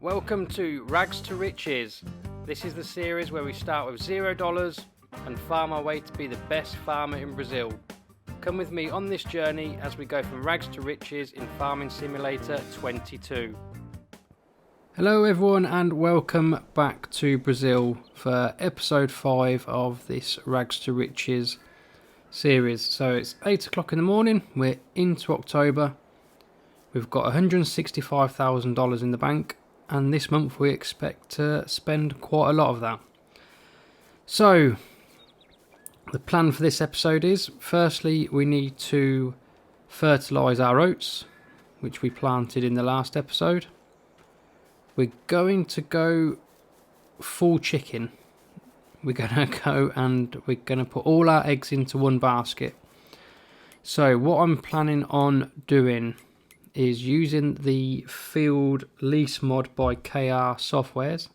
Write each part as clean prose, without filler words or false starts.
Welcome to Rags to Riches. This is the series where we start with $0 and farm our way to be the best farmer in Brazil. Come with me on this journey as we go from rags to riches in Farming Simulator 22. Hello everyone and welcome back to Brazil for episode 5 of this Rags to Riches series. So it's 8 o'clock in the morning, we're into October, we've got $165,000 in the bank, and this month we expect to spend quite a lot of that. So the plan for this episode is, firstly we need to fertilise our oats, which we planted in the last episode. We're going to go full chicken. We're going to go and we're going to put all our eggs into one basket. So what I'm planning on doing is using the field lease mod by KR Softwares.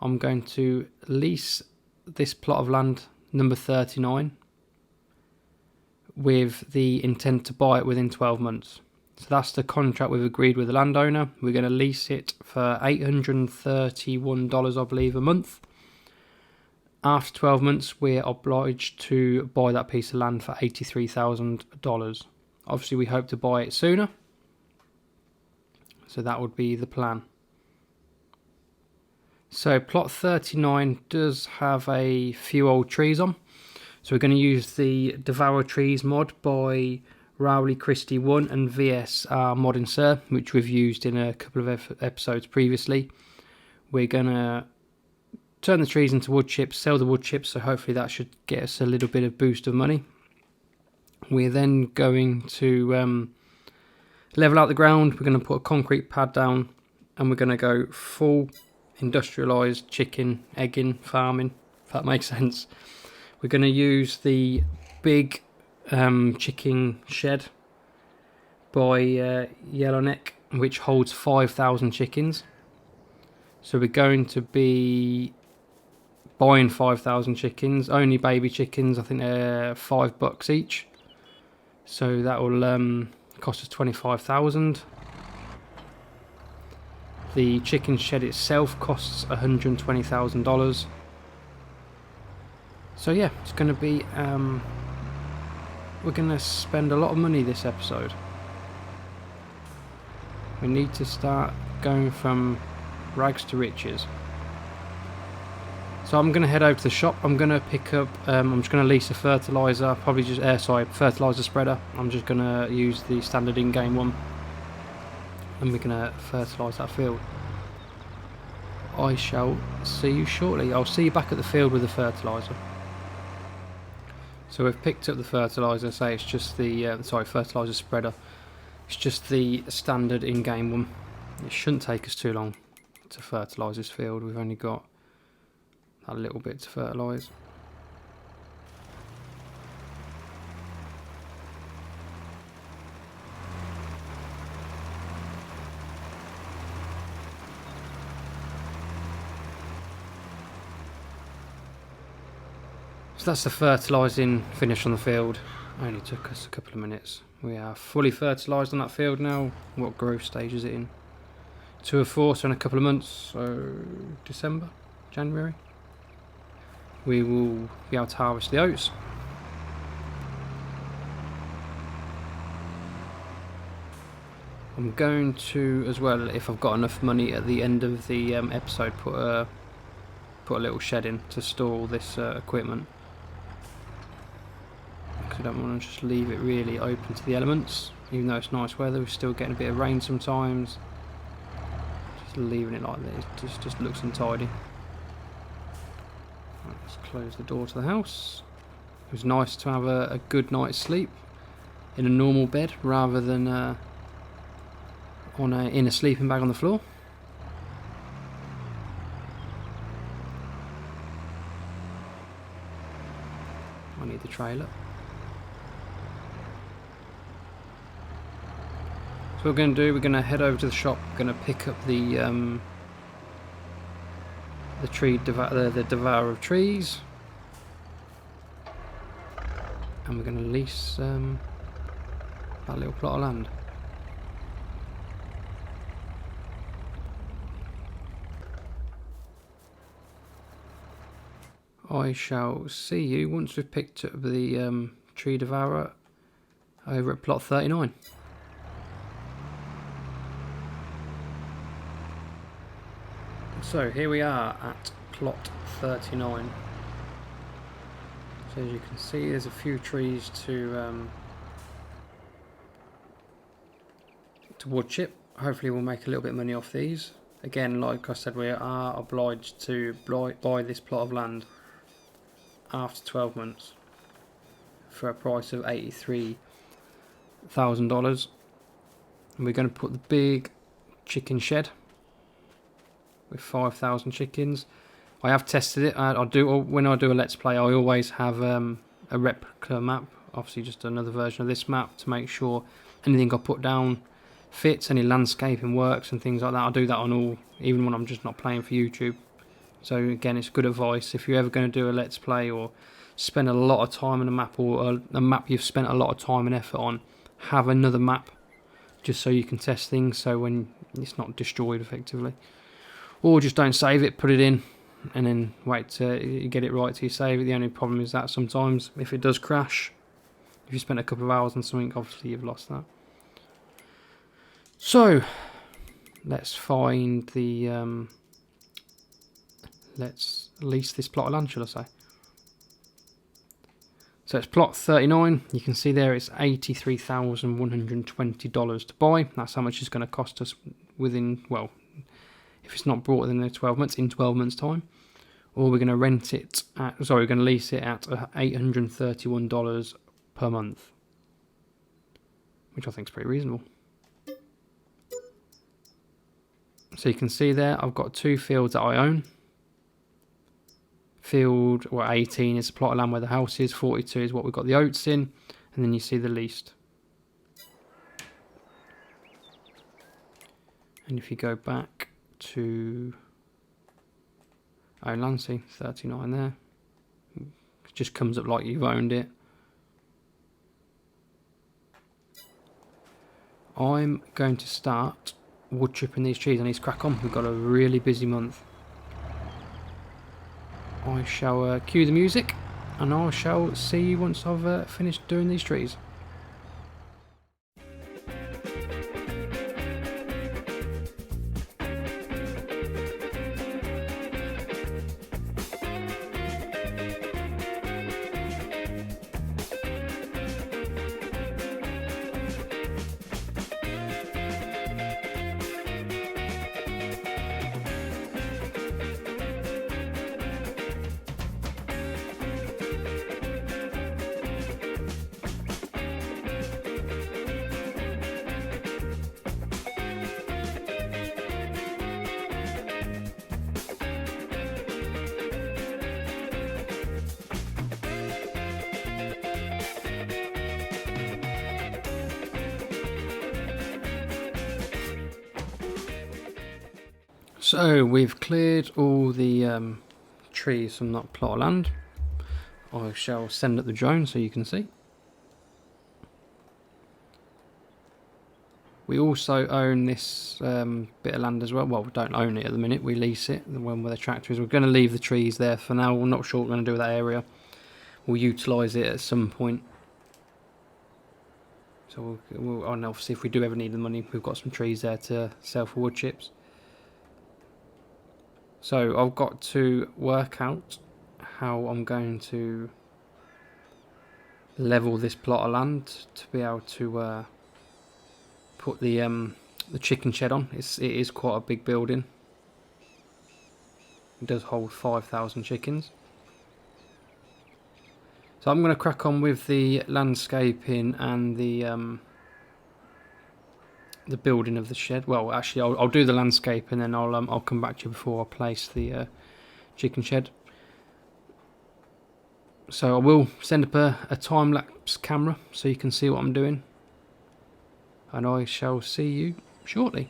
I'm going to lease this plot of land, number 39, with the intent to buy it within 12 months. So that's the contract we've agreed with the landowner. We're going to lease it for $831, I believe, a month. After 12 months, we're obliged to buy that piece of land for $83,000. Obviously, we hope to buy it sooner. So that would be the plan. So plot 39 does have a few old trees on. So we're going to use the Devour Trees mod by Rowley Christie 1 and VS Mod Insert, which we've used in a couple of episodes previously. We're going to turn the trees into wood chips, sell the wood chips, so hopefully that should get us a little bit of boost of money. We're then going to level out the ground. We're going to put a concrete pad down and we're going to go full industrialised chicken egging farming, if that makes sense. We're going to use the big chicken shed by Yellowneck, which holds 5,000 chickens. So we're going to be buying 5,000 chickens, only baby chickens. I think they're $5 each. So that will cost us 25,000. The chicken shed itself costs $120,000. So yeah, it's going to be we're going to spend a lot of money this episode. We need to start going from rags to riches. So I'm going to head over to the shop. I'm going to pick up, I'm just going to lease a fertiliser, probably just, fertiliser spreader. I'm just going to use the standard in-game one. And we're going to fertilise that field. I shall see you shortly. I'll see you back at the field with the fertiliser. So we've picked up the fertiliser, say it's just the, fertiliser spreader. It's just the standard in-game one. It shouldn't take us too long to fertilise this field. We've only got a little bit to fertilise. So that's the fertilising finish on the field. Only took us a couple of minutes. We are fully fertilised on that field now. What growth stage is it in? 2 or 4, so in a couple of months, so December, January, we will be able to harvest the oats. I'm going to, as well, if I've got enough money at the end of the episode, put a little shed in to store all this equipment. Because I don't want to just leave it really open to the elements. Even though it's nice weather, we're still getting a bit of rain sometimes. Just leaving it like this just looks untidy. Right, let's close the door to the house. It was nice to have a good night's sleep in a normal bed rather than in a sleeping bag on the floor. I need the trailer. So what we're going to do, we're going to head over to the shop. We're going to pick up the Devourer of Trees, and we're going to lease that little plot of land. I shall see you once we've picked up the tree devourer over at plot 39. So here we are at plot 39. So as you can see, there's a few trees to wood chip. Hopefully we'll make a little bit of money off these. Again, like I said, we are obliged to buy this plot of land after 12 months for a price of $83,000. And we're going to put the big chicken shed with 5,000 chickens. I have tested it. When I do a let's play, I always have a replica map, obviously just another version of this map, to make sure anything I put down fits, any landscaping works and things like that. I do that on all, even when I'm just not playing for YouTube. So again, it's good advice if you're ever going to do a let's play or spend a lot of time on a map, or a map you've spent a lot of time and effort on, have another map just so you can test things, so when it's not destroyed effectively. Or just don't save it, put it in, and then wait till you get it right till you save it. The only problem is that sometimes if it does crash, if you spent a couple of hours on something, obviously you've lost that. So let's find the let's lease this plot of land, shall I say. So it's plot 39. You can see there it's $83,120 to buy. That's how much it's going to cost us within, well, if it's not brought within the 12 months, in 12 months time. Or we're going to rent it at, sorry, we're going to lease it at $831 per month, which I think is pretty reasonable. So you can see there, I've got 2 fields that I own. Field 18 is a plot of land where the house is, 42 is what we've got the oats in, and then you see the leased. And if you go back to own land, see 39 there, it just comes up like you've owned it. I'm going to start wood chipping these trees. I need to crack on, we've got a really busy month. I shall cue the music, and I shall see you once I've finished doing these trees. So we've cleared all the trees from that plot of land. I shall send up the drone so you can see. We also own this bit of land as well. Well, we don't own it at the minute, we lease it, the one where the tractor is. We're going to leave the trees there for now. We're not sure what we're going to do with that area. We'll utilise it at some point. So and obviously if we do ever need the money, we've got some trees there to sell for wood chips. So I've got to work out how I'm going to level this plot of land to be able to put the chicken shed on. It is quite a big building. It does hold 5,000 chickens. So I'm going to crack on with the landscaping and the building of the shed. Well, actually, I'll do the landscape and then I'll come back to you before I place the chicken shed. So I will send up a time-lapse camera so you can see what I'm doing, and I shall see you shortly.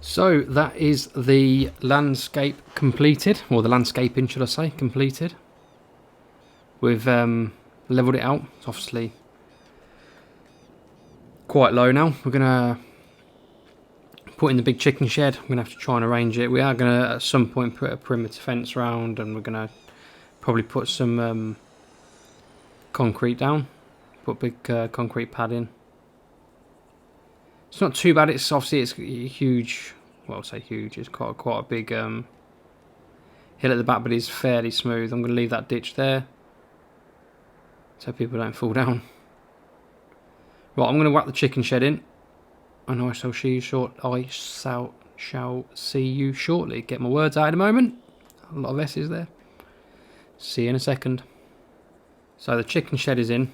So that is the landscape completed, or the landscaping should I say, completed. We've levelled it out. It's obviously quite low now. We're going to put in the big chicken shed. I'm going to have to try and arrange it. We are going to at some point put a perimeter fence around, and we're going to probably put some concrete down. Put a big concrete pad in. It's not too bad. It's obviously it's huge. Well, I'll say huge. It's quite a big hill at the back, but it's fairly smooth. I'm going to leave that ditch there so people don't fall down. Right, I'm going to whack the chicken shed in, and I shall see you shortly. Get my words out in a moment. A lot of S's there. See you in a second. So the chicken shed is in.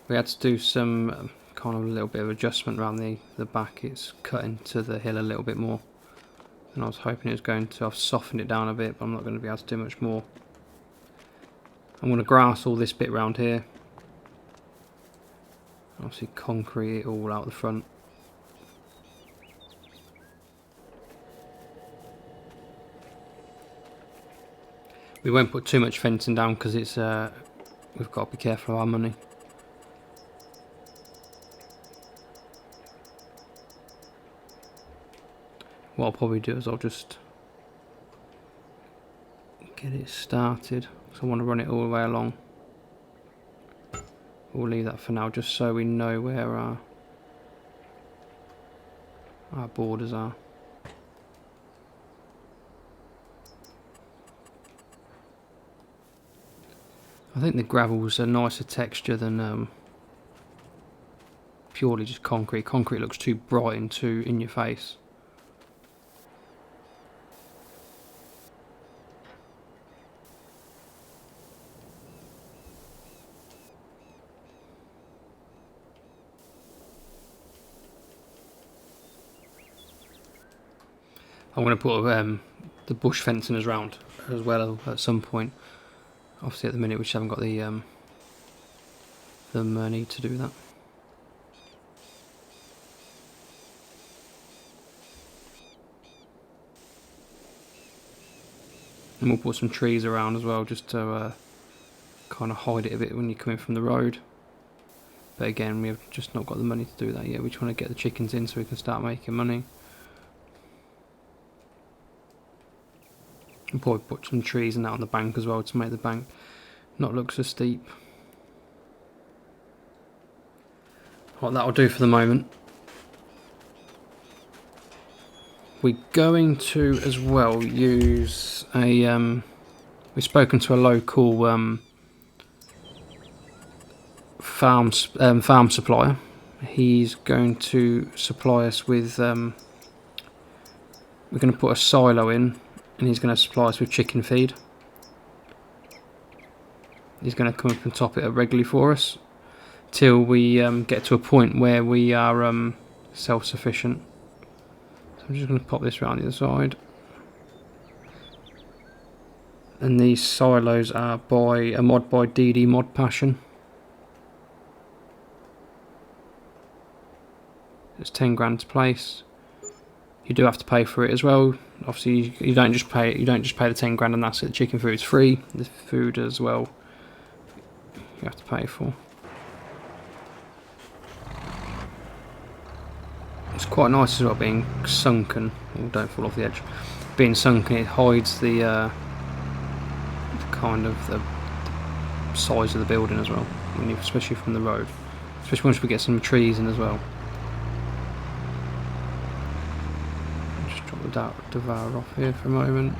We had to do some kind of a little bit of adjustment around the back. It's cut into the hill a little bit more, and I was hoping it was going to. I've softened it down a bit, but I'm not going to be able to do much more. I'm going to grass all this bit around here. Obviously concrete it all out the front. We won't put too much fencing down because it's we've got to be careful of our money. What I'll probably do is I'll just get it started, because I want to run it all the way along. We'll leave that for now, just so we know where our borders are. I think the gravel's a nicer texture than purely just concrete. Concrete looks too bright and too in your face. I'm going to put the bush fencing around as well at some point. Obviously at the minute we just haven't got the money to do that. And we'll put some trees around as well, just to kind of hide it a bit when you're coming from the road. But again, we've just not got the money to do that yet. We just want to get the chickens in so we can start making money. And probably put some trees and that on the bank as well to make the bank not look so steep. What that'll do for the moment. We're going to as well use a we've spoken to a local farm supplier. He's going to supply us with we're going to put a silo in, and he's going to supply us with chicken feed. He's going to come up and top it up regularly for us till we get to a point where we are self-sufficient. So I'm just going to pop this around the other side. And these silos are by a mod by DD Mod Passion. It's 10 grand to place. You do have to pay for it as well. Obviously, you don't just pay the 10 grand and that's it. The chicken food's free. The food as well, you have to pay for. It's quite nice as well being sunken. Oh, don't fall off the edge. Being sunken, it hides the kind of the size of the building as well, especially from the road. Especially once we get some trees in as well. Devour off here for a moment.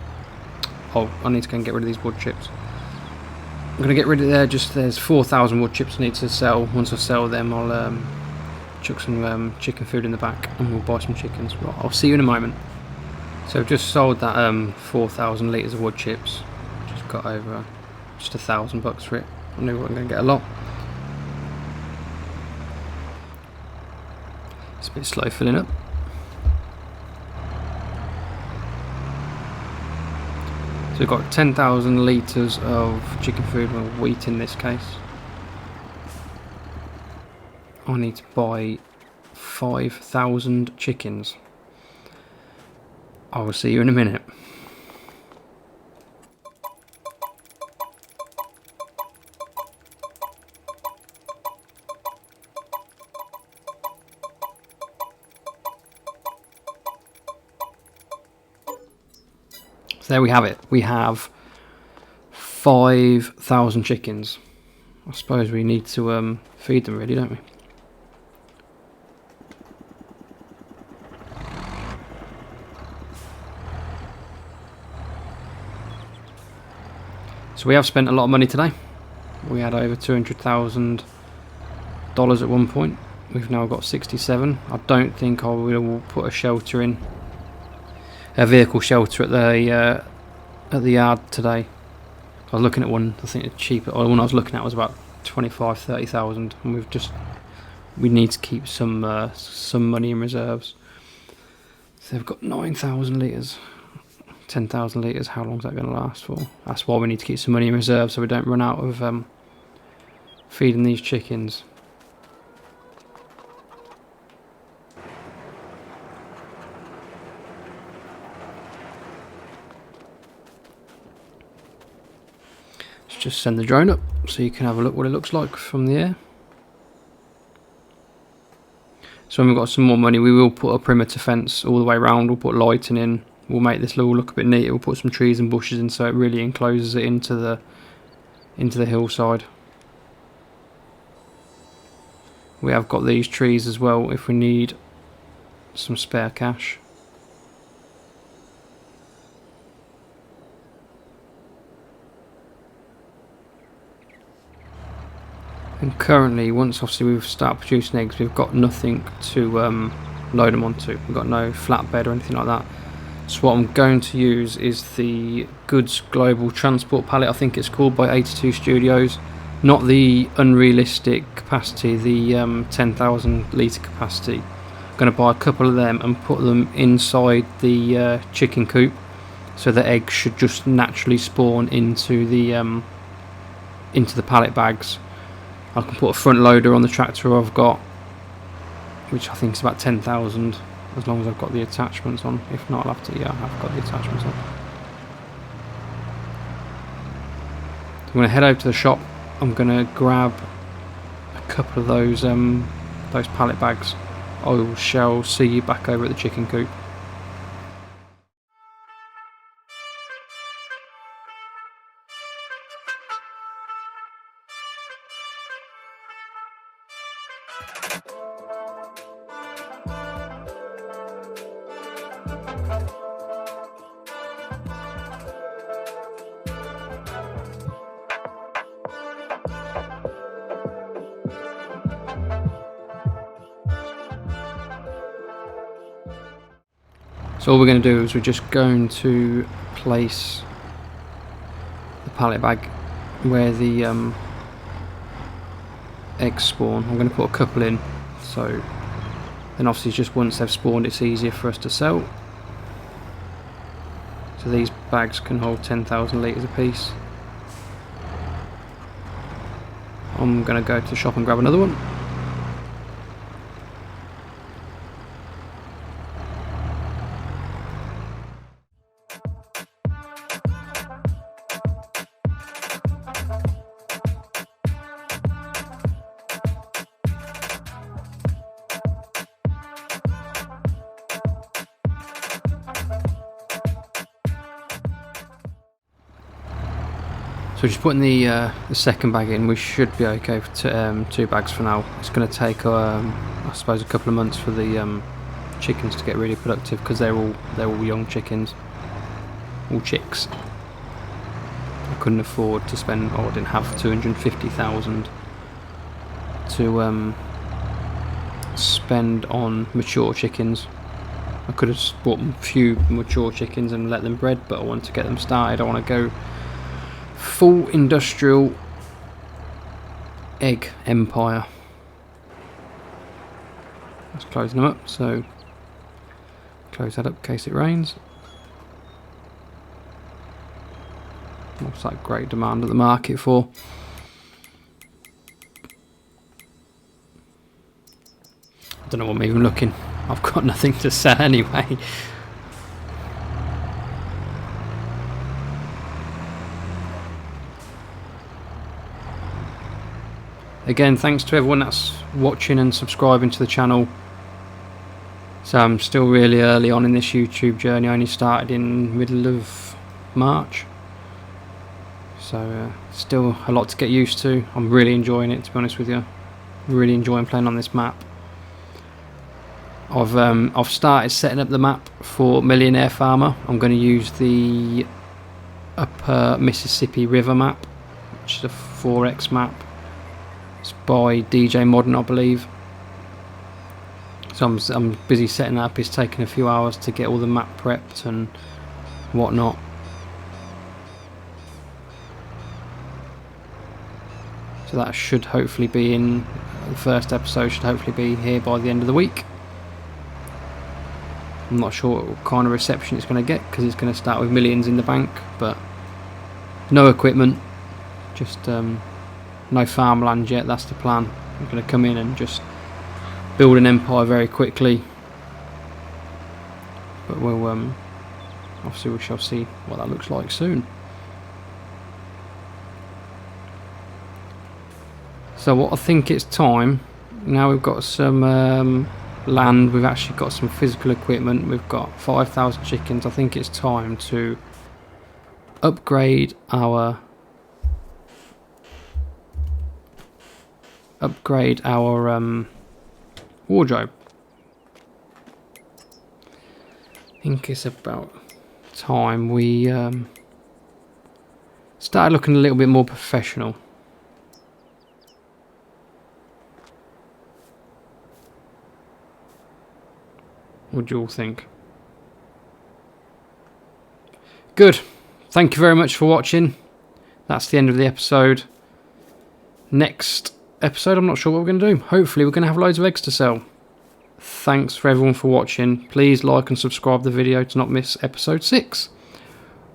Oh, I need to go and get rid of these wood chips. I'm going to get rid of there's 4,000 wood chips I need to sell. Once I sell them, I'll chuck some chicken food in the back and we'll buy some chickens. Right, I'll see you in a moment. So I've just sold that 4,000 litres of wood chips. Just got over just $1,000 for it. I knew I was going to get a lot. It's a bit slow filling up. So we've got 10,000 litres of chicken food, well, wheat in this case. I need to buy 5,000 chickens. I will see you in a minute. So there we have it. We have 5,000 chickens. I suppose we need to feed them, really, don't we? So we have spent a lot of money today. We had over $200,000 at one point. We've now got 67. I don't think I will put a shelter in, a vehicle shelter at the yard today. I was looking at one. I think it's cheaper. Or the one I was looking at was about 25,000-30,000, and we need to keep some money in reserves. So they've got 9,000 litres. 10,000 litres, how long is that going to last for? That's why we need to keep some money in reserve so we don't run out of feeding these chickens. Let's just send the drone up so you can have a look what it looks like from the air. So when we've got some more money, we will put a perimeter fence all the way around. We'll put lighting in. We'll make this all look a bit neater. We'll put some trees and bushes in so it really encloses it into the hillside. We have got these trees as well if we need some spare cash. And currently, once obviously we've started producing eggs, we've got nothing to load them onto. We've got no flatbed or anything like that. So what I'm going to use is the Goods Global Transport pallet, I think it's called, by 82 Studios. Not the unrealistic capacity, the 10,000 litre capacity. I'm going to buy a couple of them and put them inside the chicken coop, so the eggs should just naturally spawn into the pallet bags. I can put a front loader on the tractor I've got, which I think is about 10,000. As long as I've got the attachments on. If not, I'll have to, yeah, I've got the attachments on. I'm going to head over to the shop. I'm going to grab a couple of those pallet bags. I shall see you back over at the chicken coop. So all we're going to do is we're just going to place the pallet bag where the eggs spawn. I'm going to put a couple in, so then obviously just once they've spawned it's easier for us to sell. So these bags can hold 10,000 litres a piece. I'm going to go to the shop and grab another one. So just putting the second bag in, we should be okay for 2 bags for now. It's going to take I suppose a couple of months for the chickens to get really productive, because they're all young chickens, all chicks. I couldn't afford to spend, or I didn't have 250,000 to spend on mature chickens. I could have bought a few mature chickens and let them bred, but I want to get them started. I want to go full industrial egg empire. Let's close them up, so close that up in case it rains. What's that great demand at the market for? I don't know what I'm even looking. I've got nothing to sell anyway. Again, thanks to everyone that's watching and subscribing to the channel. So I'm still really early on in this YouTube journey. I only started in middle of March. So still a lot to get used to. I'm really enjoying it, to be honest with you. Really enjoying playing on this map. I've started setting up the map for Millionaire Farmer. I'm going to use the Upper Mississippi River map, which is a 4x map. It's by DJ Modern, I believe. So I'm busy setting that up. It's taking a few hours to get all the map prepped and whatnot. So that should hopefully be in, the first episode should hopefully be here by the end of the week. I'm not sure what kind of reception it's going to get, because it's going to start with millions in the bank, but no equipment, just no farmland yet. That's the plan. I'm going to come in and just build an empire very quickly, but we'll obviously we shall see what that looks like soon. So what I think it's time, now we've got some land, we've actually got some physical equipment, we've got 5,000 chickens. I think it's time to upgrade our wardrobe. I think it's about time we started looking a little bit more professional. What do you all think? Good. Thank you very much for watching. That's the end of the episode. Next episode, I'm not sure what we're going to do. Hopefully we're going to have loads of eggs to sell. Thanks for everyone for watching. Please like and subscribe the video to not miss episode 6.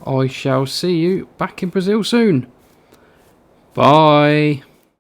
I shall see you back in Brazil soon. Bye.